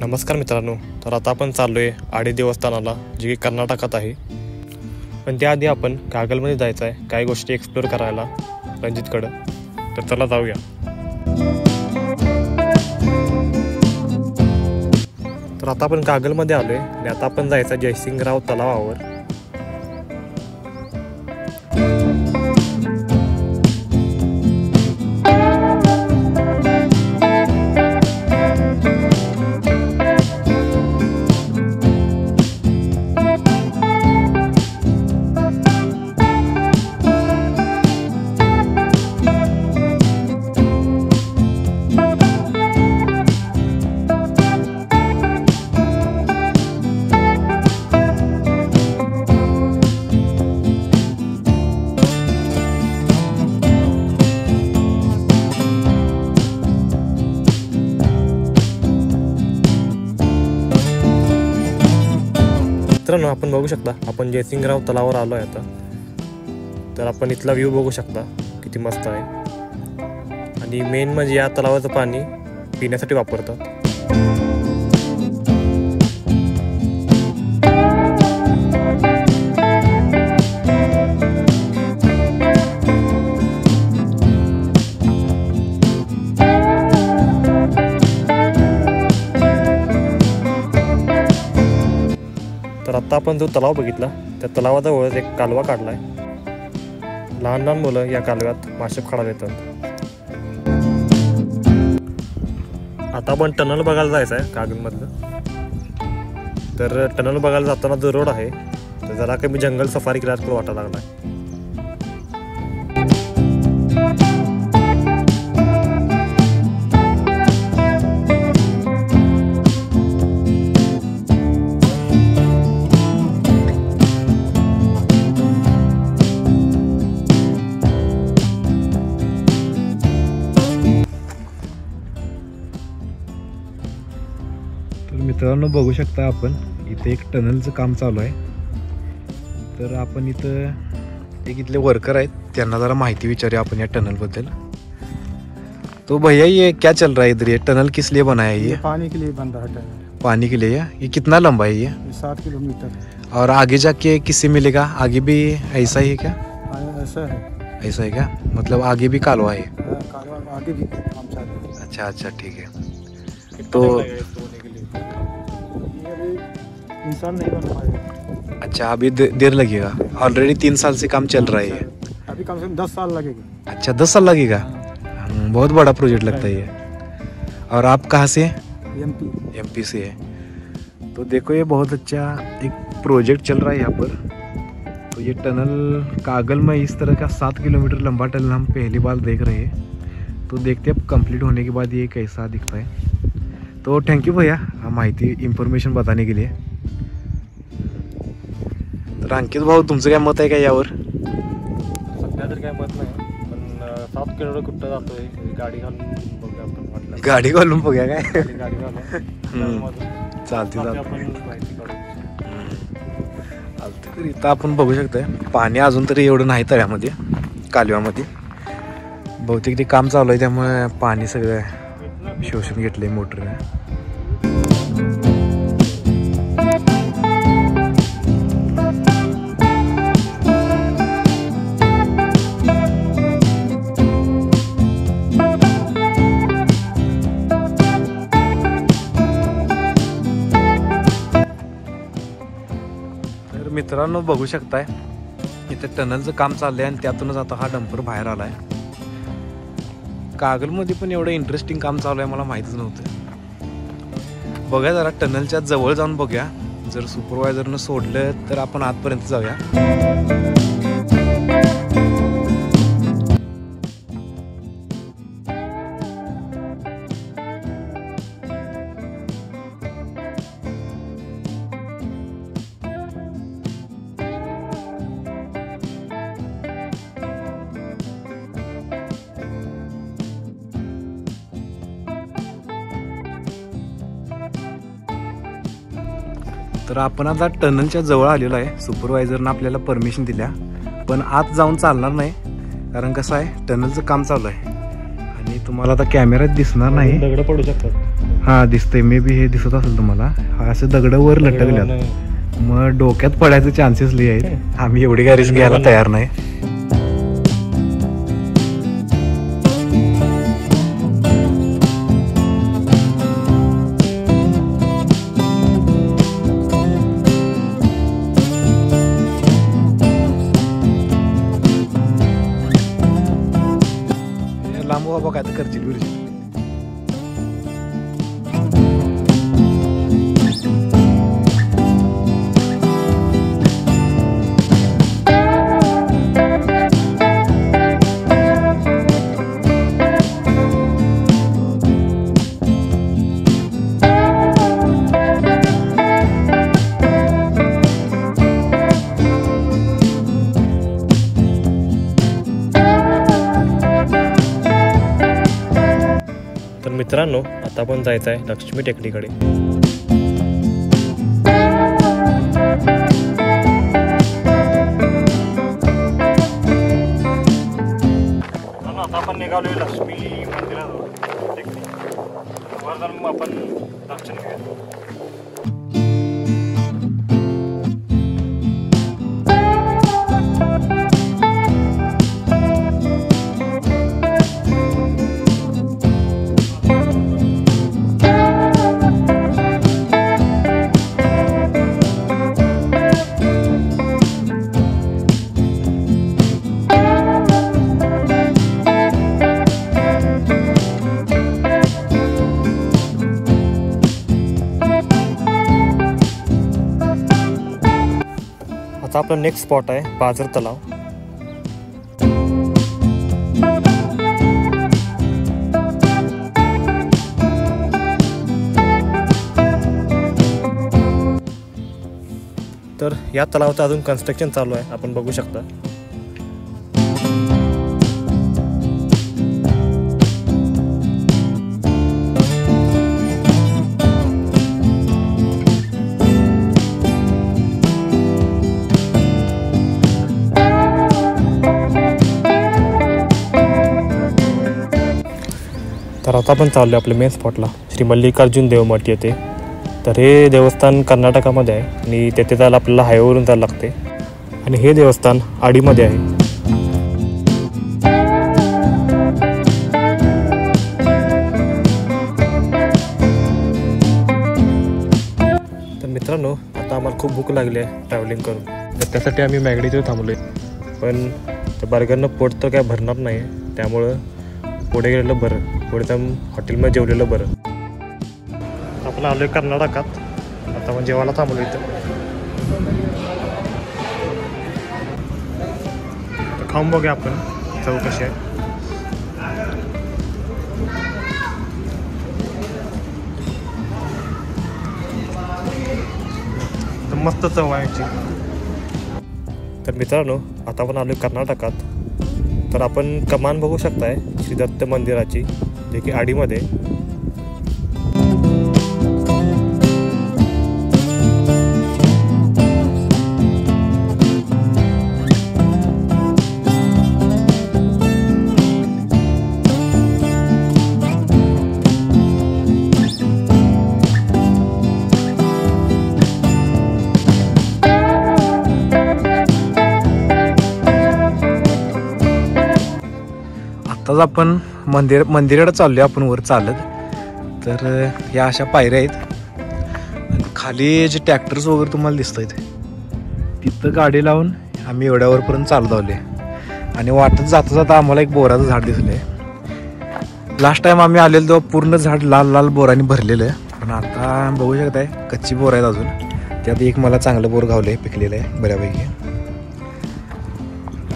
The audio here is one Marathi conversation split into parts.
नमस्कार मित्रांनो, तर आता आपण चाललो आहे आडी देवस्थानाला, जे की कर्नाटकात आहे. पण त्याआधी आपण कागलमध्ये जायचं आहे, काही गोष्टी एक्सप्लोअर करायला रणजितकडं. तर चला जाऊया. तर आता आपण कागलमध्ये आलो आहे आणि आता आपण जायचं जयसिंगराव तलावावर. मित्रांनो, आपण बघू शकता आपण जयसिंगराव तलावावर आलो आहे आता. तर आपण इथला व्ह्यू बघू शकता, किती मस्त आहे. आणि मेन म्हणजे या तलावाचं पाणी पिण्यासाठी वापरतात. तर आता आपण जो तलाव बघितला, त्या तलावाजवळच एक कालवा काढलाय. लहान लहान मुलं या कालव्यात मासे पकडायला येतात. आता आपण टनल बघायला जायचं आहे कागलमधलं. तर टनल बघायला जाताना जो रोड आहे, तर जरा कमी जंगल सफारी केल्यासारखं वाटायला लागलाय. मित्रांनो, बघू शकता आपण इथे एक टनलचं काम चालू आहे. तर आपण इथं एक इथले वर्कर आहेत, त्यांना जरा माहिती विचारूया आपण या टनल बद्दल. तो भैया, ये क्या चल रहा है इधर? ये टनल किस लिए बनाया है? ये पानी के लिए बन रहा है टनल. पानी के लिए? ये कितना लंबा है? ये 7 किलोमीटर. और आगे जाके किससे मिलेगा? आगे भी ऐसा ही है क्या? ऐसा है. ऐसा है क्या? मतलब आगे भी कालवा है? कालवा आगे भी काम चालू है. अच्छा अच्छा, ठीक है. तो इंसान नहीं बन पाएगा. अच्छा, अभी देर लगेगा. ऑलरेडी 3 साल से काम चल रहा है ये. अभी कम से कम 10 साल लगेगा. अच्छा, 10 साल लगेगा. बहुत बड़ा प्रोजेक्ट लगता है ये. और आप कहाँ से? एमपी से है. तो देखो, ये बहुत अच्छा एक प्रोजेक्ट चल रहा है यहाँ पर. तो ये टनल कागल में इस तरह का 7 किलोमीटर लंबा टनल हम पहली बार देख रहे हैं. तो देखते हैं अब कंप्लीट होने के बाद ये कैसा दिखता है. तो थैंक यू भैया माहिती इन्फॉर्मेशन बताने के लिए. तर अंकित भाऊ, तुमचं काय मत आहे का यावर? सध्या तर काय मत नाही, पण 7 किलोमीटर कुठं जातोय, गाडी घालून बघूया आपण. वाटलं गाडी घालून बघूया काय? गाडी घालून चालते आपण माहिती काढू. तर इथं आपण बघू शकतोय पाणी अजून तरी एवढं नाही तळ्यामध्ये, कालव्यामध्ये. बहुतेक ते काम चालू आहे, त्यामुळे पाणी सगळं शोषून घेतलंय मोटरने. मित्रांनो, बघू शकताय इथे टनलचं काम चाललंय आणि त्यातूनच आता हा डंपर बाहेर आलाय. कागलमध्ये पण एवढं इंटरेस्टिंग काम चालू आहे मला माहितीच नव्हतं. बघा, जरा टनलच्या जवळ जाऊन बघूया. जर सुपरवायझरनं सोडलं तर आपण आतपर्यंत जाऊया. तर आपण आता टनलच्या जवळ आलेलो आहे. सुपरवायझरनं आपल्याला परमिशन दिल्या, पण आत जाऊन चालणार नाही, कारण कसं आहे टनलचं काम चालू आहे आणि तुम्हाला आता कॅमेऱ्यात दिसणार नाही. दगड पडू शकतात. हा दिसतंय, मे बी हे दिसत असेल तुम्हाला. हा असं दगड वर लटकल्यात, मग डोक्यात पडायचे चान्सेस लई आहेत. आम्ही एवढी काय रिस्क घ्यायला तयार नाही. लांब बाबा काय तर करशील बिरशील. तर मित्रांनो, आता आपण जायचं आहे लक्ष्मी टेकडीकडे. आता आपण निघालोय लक्ष्मी मंदिराजवळ टेकडी. वर जाऊन मग आपण दर्शन घेऊया. आता आपला नेक्स्ट स्पॉट आहे पाझर तलाव. तर या तलावाचं अजून कन्स्ट्रक्शन चालू आहे, आपण बघू शकता. तर आता आपण चाललो आपल्या मेन स्पॉटला, श्री मल्लिकार्जुन देवमठ येथे. तर हे देवस्थान कर्नाटकामध्ये आहे आणि तेथे जायला आपल्याला हायवेवरून जायला लागते. आणि हे देवस्थान आडीमध्ये आहे. तर मित्रांनो, आता आम्हाला खूप भूक लागली आहे ट्रॅव्हलिंग करून. तर त्यासाठी आम्ही मॅगडीचे थांबलो आहे. पण त्या बर्गरनं पोट तर काय भरणार नाही, त्यामुळं पुढे गेलेलं बरं, पुढे त्या हॉटेलमध्ये जेवलेलं बरं. आपण आलो आहे कर्नाटकात. आता आपण जेवायला थांबलो इथं. खाऊन बघूया आपण चव कशी आहे. तर मस्त चव आहे याची. तर मित्रांनो, आता आपण आलो कर्नाटकात. तर आपण कमान बघू शकताय श्री दत्त मंदिराची, जे की आडीमध्ये. आताच आपण मंदिराकडे चाललोय आपण वर चालत. तर या अशा पायऱ्या आहेत. खाली जे ट्रॅक्टर्स वगैरे तुम्हाला दिसत आहेत, तिथं गाडी लावून आम्ही एवढ्यावरपर्यंत चालत आलोय. आणि वाटत जाता जाता आम्हाला एक बोराचं झाड दिसलंय. लास्ट टाइम आम्ही आलेलो तेव्हा पूर्ण झाड लाल लाल बोराने भरलेलं आहे. पण आता बघू शकताय कच्ची बोर आहेत अजून. त्यात एक मला चांगलं बोर गावलंय, पिकलेलं आहे बऱ्यापैकी.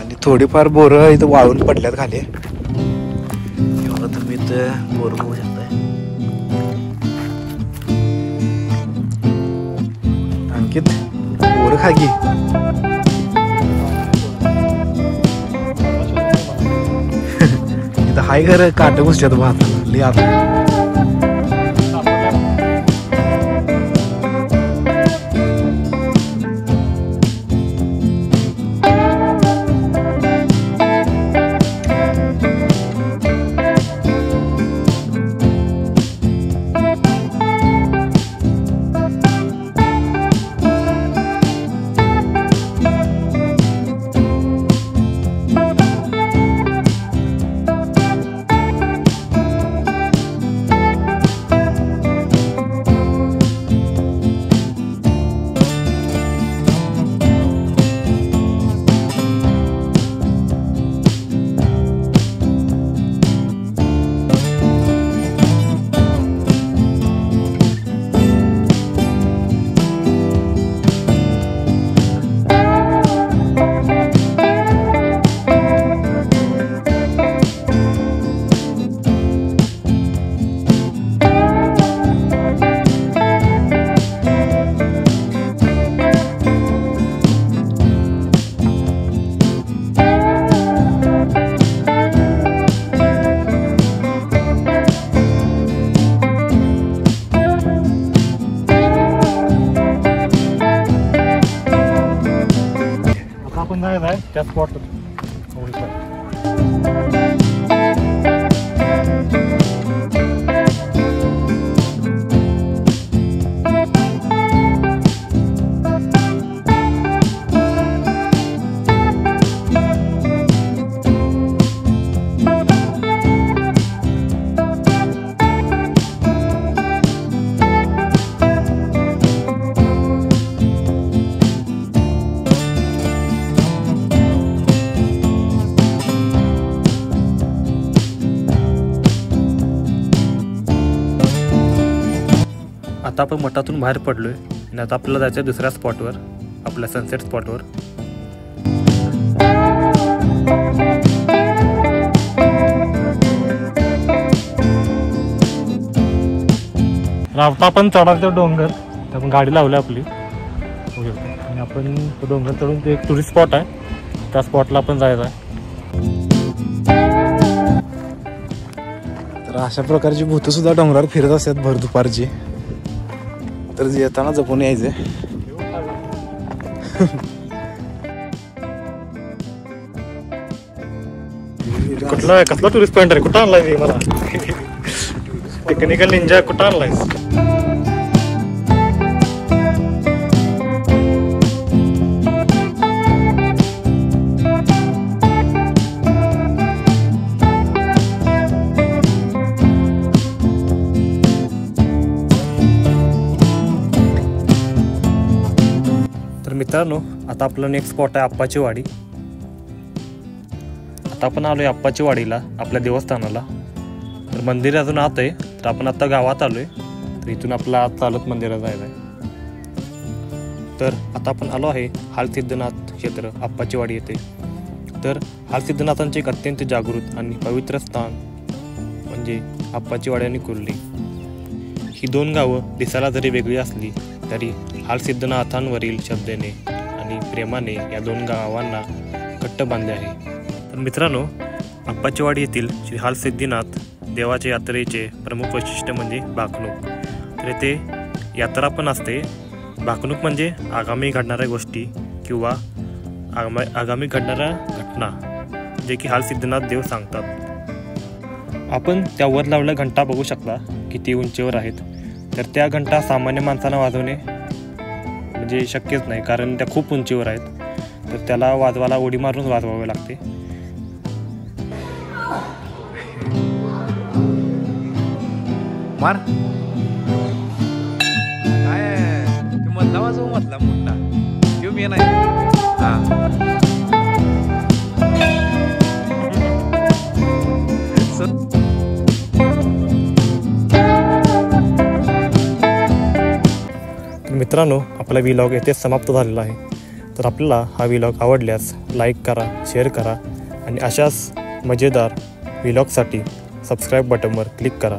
आणि थोडीफार बोरं इथं वाळून पडल्यात खाली. तुम्ही इथं बोर बघू शकताय. अंकित, बोर खा की. इथं हाय घर काट घुसल्यात भाताला लई आता. आपण जायचं आहे त्या स्पॉट. आता आपण मठातून बाहेर पडलोय आणि आता आपल्याला जायचं आहे दुसऱ्या स्पॉटवर, आपल्या सनसेट स्पॉटवर. आता आपण चढायचं डोंगर, आपण गाडी लावली आपली आणि आपण तो डोंगर चढून ते एक टुरिस्ट स्पॉट आहे, त्या स्पॉटला आपण जायचं आहे. तर अशा प्रकारची भूत सुद्धा डोंगरावर फिरत असतात भर दुपारची, तर येताना जपून यायचे. कसला टुरिस्ट पॉइंट आहे? कुठं आणलाय मला टेक्निकल निंजा? कुठं आणलायस? तर मित्रांनो, आता आपलं नेक्स्ट स्पॉट आहे अप्पाची वाडी. आता आपण आलोय अप्पाची वाडीला, आपल्या देवस्थानाला. तर मंदिर अजून आत आहे, तर आपण आता गावात आलोय, तर इथून आपला आत चालत मंदिरात जायचं आहे. तर आता आपण आलो आहे हालसिद्धनाथ क्षेत्र अप्पाची वाडी येथे. तर हालसिद्धनाथांचे एक अत्यंत जागृत आणि पवित्र स्थान म्हणजे अप्पाची वाडी आणि कुर्ली. ही दोन गावं दिसायला जरी वेगळी असली तरी हालसिद्धनाथांवरील श्रद्धेने आणि प्रेमाने या दोन गावांना घट्ट बांधले आहे. तर मित्रांनो, अप्पाची वाडी येथील श्री हालसिद्धनाथ देवाच्या यात्रेचे प्रमुख वैशिष्ट्य म्हणजे भाकणूक. तर येथे यात्रा पण असते. भाकणूक म्हणजे आगामी घडणाऱ्या गोष्टी किंवा आगामी घडणाऱ्या घटना जे की हालसिद्धनाथ देव सांगतात. आपण त्यावर लावलेल्या घंटा बघू शकता किती उंचीवर आहेत. तर त्या घंटा सामान्य माणसांना वाजवणे म्हणजे शक्यच नाही, कारण त्या खूप उंचीवर आहेत. तर त्याला वाजवायला उडी मारून वाजवावे लागते. मार काय तू मधला वाजव, मधला मोठा घेऊ मी नाही. मित्रांनो, आपला व्लॉग येथे समाप्त झालेला आहे. तर आपल्याला हा व्लॉग आवडल्यास लाईक करा, शेअर करा आणि अशाच मजेदार व्लॉगसाठी सबस्क्राईब बटनवर क्लिक करा.